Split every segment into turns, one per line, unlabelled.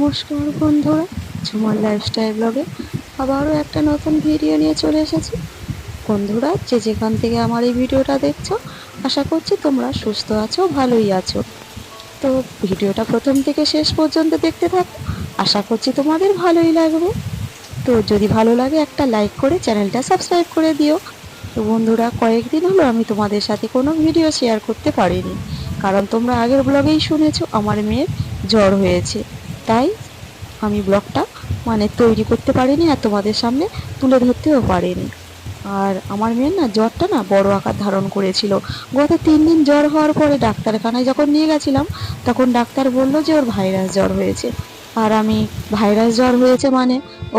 নমস্কার বন্ধুরা, ঝুমার লাইফস্টাইল ব্লগে আবারও একটা নতুন ভিডিও নিয়ে চলে এসেছি। বন্ধুরা, যে যেখান থেকে আমার এই ভিডিওটা দেখছো, আশা করছি তোমরা সুস্থ আছো, ভালোই আছো। তো ভিডিওটা প্রথম থেকে শেষ পর্যন্ত দেখতে থাকো, আশা করছি তোমাদের ভালোই লাগবে। তো যদি ভালো লাগে একটা লাইক করে চ্যানেলটা সাবস্ক্রাইব করে দিও। তো বন্ধুরা, কয়েকদিন হলো আমি তোমাদের সাথে কোনো ভিডিও শেয়ার করতে পারিনি, কারণ তোমরা আগের ব্লগেই শুনেছো আমার মেয়ের জ্বর হয়েছে। তাই আমি ব্লগটা তৈরি করতে পারিনি আর তোমাদের সামনে তুলে ধরতেও পারিনি। আর আমার মেয়ের জ্বরটা বড় আকার ধারণ করেছিল। গত 3 দিন জ্বর হওয়ার পরে ডাক্তারখানায় যখন নিয়ে গেছিলাম, তখন ডাক্তার বলল যে ওর ভাইরাস জ্বর হয়েছে। আর আমি ভাইরাস জ্বর হয়েছে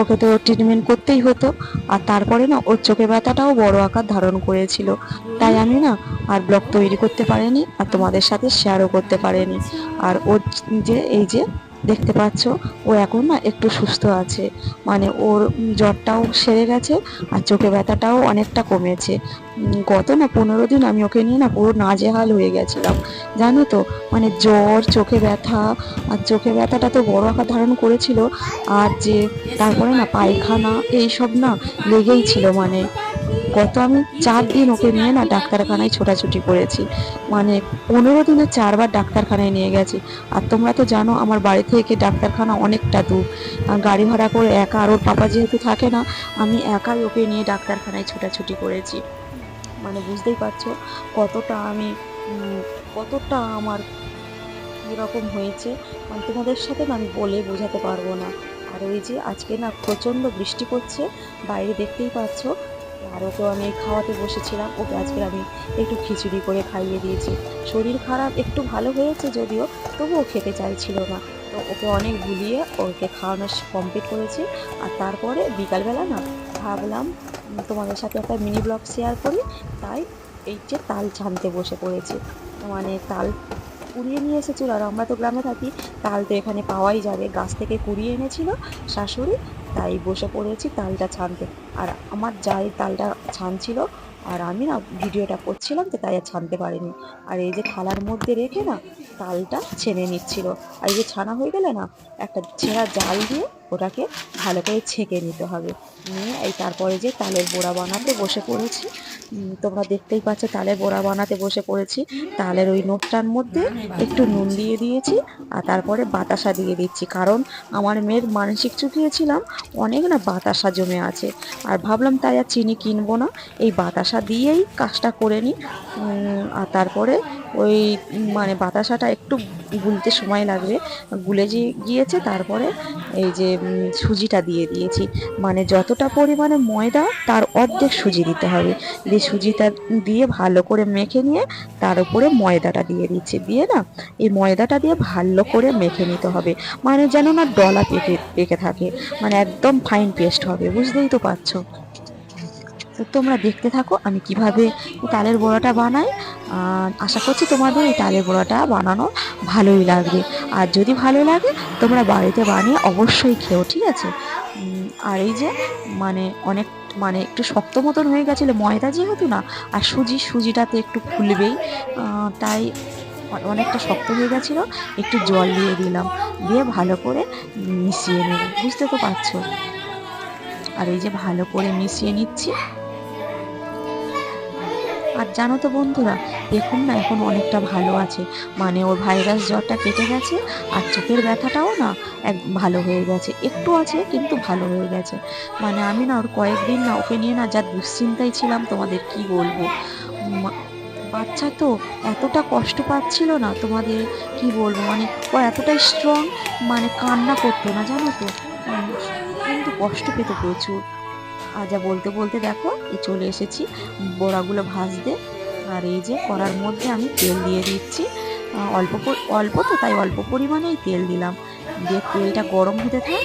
ওকে তো ট্রিটমেন্ট করতেই হতো। আর তারপরে ওর চোখে ব্যথাটাও বড় আকার ধারণ করেছিল। তাই আমি আর ব্লগ তৈরি করতে পারিনি আর তোমাদের সাথে শেয়ারও করতে পারিনি। আর ওর এই যে দেখতে পাচ্ছ, ও এখন একটু সুস্থ আছে। ওর জ্বরটাও সেরে গেছে আর চোখে ব্যথাটাও অনেকটা কমেছে। গত 15 দিন আমি ওকে নিয়ে পুরো নাজেহাল হয়ে গেছিলাম, জানো তো। জ্বর, চোখে ব্যথা, আর চোখে ব্যথাটা তো বড় আকার ধারণ করেছিল। আর যে তারপরে পায়খানা এইসব লেগেই ছিল। গত আমি 4 দিন ওকে নিয়ে ডাক্তারখানায় ছোটাছুটি করেছি। 15 দিনে 4বার ডাক্তারখানায় নিয়ে গেছি। আর তোমরা তো জানো আমার বাড়ি থেকে ডাক্তারখানা অনেকটা দূর। গাড়ি ভাড়া করে একা, আর ওর পাপা যেহেতু থাকে না, আমি একাই ওকে নিয়ে ডাক্তারখানায় ছোটাছুটি করেছি। বুঝতেই পারছো কতটা আমি কতটা আমার এরকম হয়েছে। তোমাদের সাথে আমি বলে বোঝাতে পারবো না। আর ওই যে আজকে প্রচণ্ড বৃষ্টি পড়ছে, বাইরে দেখতেই পাচ্ছ। আর ওকে আমি খাওয়াতে বসেছিলাম। ওকে আজকে আমি একটু খিচুড়ি করে খাইয়ে দিয়েছি। শরীর খারাপ একটু ভালো হয়েছে যদিও, তবুও খেতে চাইছিল না। তো ওকে অনেক ভুলিয়ে ওকে খাওয়ানো কমপ্লিট করেছি। আর তারপরে বিকালবেলা ভাবলাম তোমাদের সাথে একটা মিনি ব্লগ শেয়ার করি। তাই এই যে তাল ছানতে বসে পড়েছি। তাল কুড়িয়ে নিয়ে এসেছিল। আর আমরা তো গ্রামে থাকি, তাল তো এখানে পাওয়াই যাবে। গাছ থেকে কুড়িয়ে এনেছিল শাশুড়ি, তাই বসে পড়েছি তালটা ছানতে। আর আমার যাই তালটা ছানছিল, আর আমি ভিডিওটা করছিলাম, তো তাই আর ছানতে পারিনি। আর এই যে থালার মধ্যে রেখে তালটা ছেনে নিচ্ছিল। আর এই যে ছানা হয়ে গেলে একটা ছেঁড়া জাল দিয়ে ওটাকে ভালো করে ছেঁকে নিতে হবে। নিয়ে এই তারপরে যে তালের বড়া বানাতে বসে পড়েছি। তোমরা দেখতেই পাচ্ছ তালের বড়া বানাতে বসে পড়েছি। তালের ওই নোটটার মধ্যে একটু নুন দিয়ে দিয়েছি, আর তারপরে বাতাসা দিয়ে দিচ্ছি, কারণ আমার মেয়ের মানসিক চুকিয়েছিলাম, অনেক বাতাসা জমে আছে। আর ভাবলাম তাই আর চিনি কিনবো না, এই বাতাসা দিয়েই কাজটা করে নিই। আর তারপরে ওই বাতাসাটা একটু গুলতে সময় লাগবে, গুলে গিয়েছে। তারপরে এই যে সুজিটা দিয়ে দিয়েছি। যতটা পরিমাণে ময়দা তার অর্ধেক সুজি দিতে হবে। দিয়ে সুজিটা দিয়ে ভালো করে মেখে নিয়ে তার উপরে ময়দাটা দিয়ে দিচ্ছি। দিয়ে এই ময়দাটা দিয়ে ভালো করে মেখে নিতে হবে, যেন ডলা পেকে থাকে। একদম ফাইন পেস্ট হবে, বুঝতেই তো পারছো। তো তোমরা দেখতে থাকো আমি কিভাবে তালের বড়াটা বানাই। আশা করছি তোমাদের এই তালের বড়াটা বানানো ভালোই লাগবে। আর যদি ভালো লাগে তোমরা বাড়িতে বানিয়ে অবশ্যই খেও, ঠিক আছে। আর এই যে অনেক একটু শক্ত মতন হয়ে গেছিলো ময়দা যেহেতু আর সুজিটা তো একটু ফুলবেই। তাই অনেকটা শক্ত হয়ে গেছিলো। একটু জল দিয়ে দিলাম, দিয়ে ভালো করে মিশিয়ে নেব, বুঝতে তো পারছো। আর এই যে ভালো করে মিশিয়ে নিচ্ছি। আর জানো তো বন্ধুরা, দেখুন এখন অনেকটা ভালো আছে। ওর ভাইরাস জ্বরটা কেটে গেছে। আর চোখের ব্যথাটাও এক ভালো হয়ে গেছে, একটু আছে কিন্তু ভালো হয়ে গেছে। আমি ওর কয়েকদিন ওকে নিয়ে যা দুশ্চিন্তায় ছিলাম, তোমাদের কি বলবো। বাচ্চা তো এতটা কষ্ট পাচ্ছিল তোমাদের কি বলবো। ও এতটাই স্ট্রং, কান্না করতো না, জানো তো। কিন্তু কষ্ট পেত প্রচুর। আর যা বলতে বলতে দেখো এই চলে এসেছি বড়াগুলো ভাজতে। আর এই যে কড়ার মধ্যে আমি তেল দিয়ে দিচ্ছি। অল্প অল্প তো, তাই অল্প পরিমাণেই তেল দিলাম। দিয়ে তেলটা গরম হতে থাক,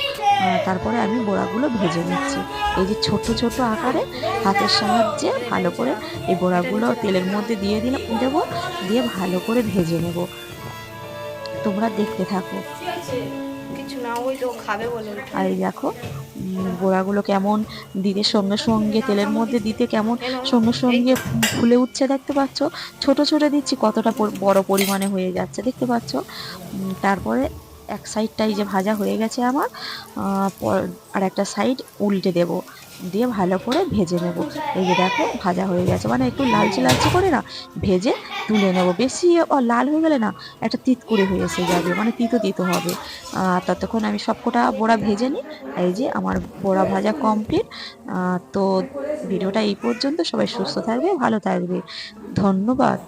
তারপরে আমি বড়াগুলো ভেজে নিচ্ছি। এই যে ছোট ছোট আকারে হাতের সাহায্যে ভালো করে এই বড়াগুলো তেলের মধ্যে দেবো, দিয়ে ভালো করে ভেজে নেব। তোমরা দেখতে থাকো।
কিছু না, ওই তো খাবে বলে।
আর এই দেখো বড়াগুলো কেমন দিতে সঙ্গে সঙ্গে তেলের মধ্যে দিতে কেমন সঙ্গে সঙ্গে ফুলে উঠছে, দেখতে পাচ্ছ। ছোট ছোট দিচ্ছি, কতটা বড় পরিমাণে হয়ে যাচ্ছে দেখতে পাচ্ছ। তারপরে এক সাইডটাই যে ভাজা হয়ে গেছে আমার, আর একটা সাইড উল্টে দেব, দিয়ে ভালো করে ভেজে নেব। এই যে দেখো ভাজা হয়ে গেছে, মানে একটু লালচে লালচে করে না ভেজে তুলে নেব। বেশি লাল হয়ে গেলে না একটা তিতকুড়ে হয়ে এসে যাবে, মানে তিতো তিতো হবে। ততক্ষণ আমি সবকটা বড়া ভেজে নিই। এই যে আমার বড়া ভাজা কমপ্লিট। তো ভিডিওটা এই পর্যন্ত। সবাই সুস্থ থাকবে, ভালো থাকবে। ধন্যবাদ।